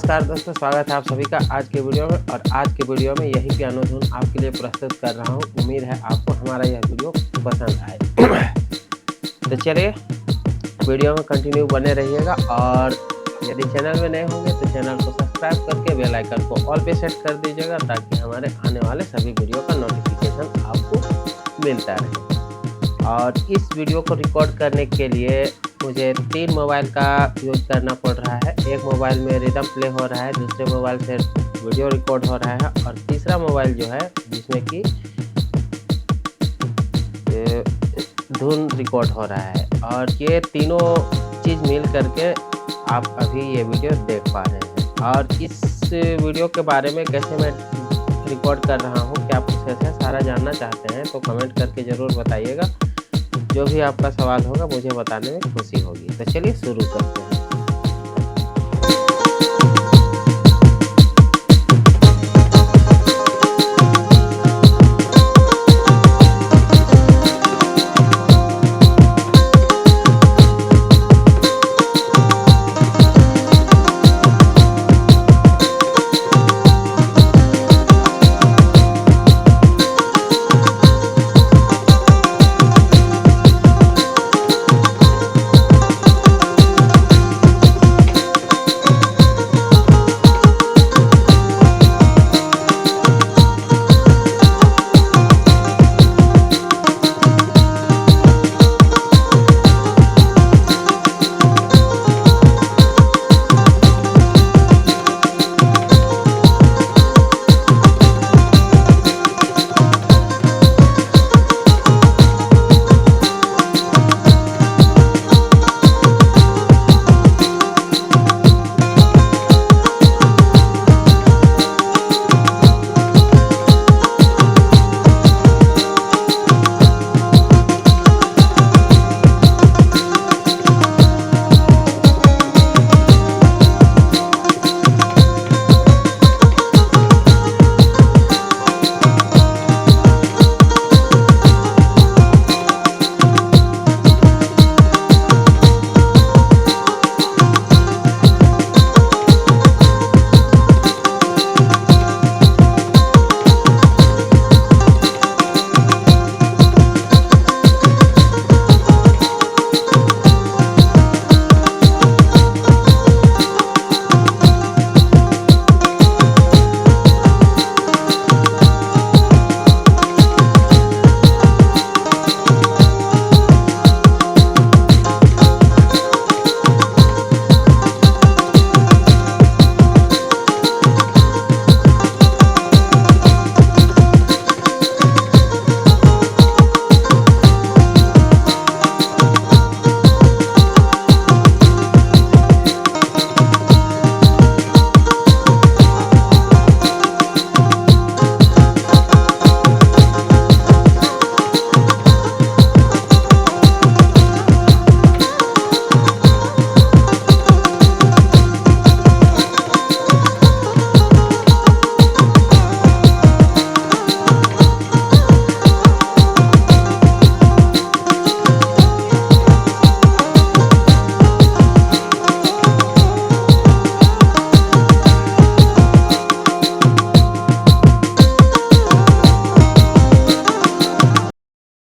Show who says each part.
Speaker 1: नमस्कार दोस्तों, स्वागत है आप सभी का आज के वीडियो में। और आज के वीडियो में यही पियानो धुन आपके लिए प्रस्तुत कर रहा हूँ। उम्मीद है आपको हमारा यह वीडियो पसंद आए। तो चलिए वीडियो में कंटिन्यू बने रहिएगा, और यदि चैनल में नए होंगे तो चैनल को सब्सक्राइब करके बेल आइकन को ऑल पे सेट कर दीजिएगा, ताकि हमारे आने वाले सभी वीडियो का नोटिफिकेशन आपको मिलता रहे। और इस वीडियो को रिकॉर्ड करने के लिए मुझे 3 मोबाइल का यूज करना पड़ रहा है। एक मोबाइल में रिदम प्ले हो रहा है, दूसरे मोबाइल से वीडियो रिकॉर्ड हो रहा है, और तीसरा मोबाइल जो है जिसमें कि धुन रिकॉर्ड हो रहा है। और ये तीनों चीज़ मिल करके आप अभी ये वीडियो देख पा रहे हैं। और इस वीडियो के बारे में कैसे मैं रिकॉर्ड कर रहा हूँ, क्या आप ऐसा सारा जानना चाहते हैं तो कमेंट करके ज़रूर बताइएगा। जो भी आपका सवाल होगा मुझे बताने में खुशी होगी। तो चलिए शुरू करते हैं।